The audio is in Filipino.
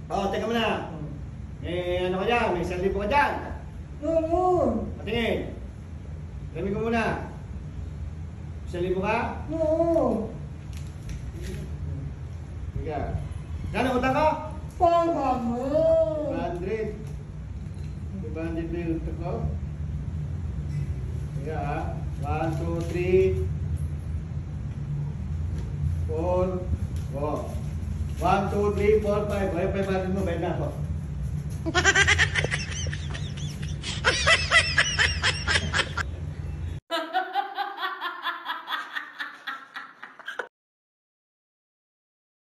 Oh, teka muna. Ano ka dyan? May 1,000 ka dyan. Oo. Patingin. Sabi ko muna. 1,000 ka? Oo. Sige. Gano'ng utang ko? 500. 500 na yung utang ko. Sige ha. 1, 2, 3 4 1, 2, 3, 4, 5. Ay, 500 mo. Bayad na ako.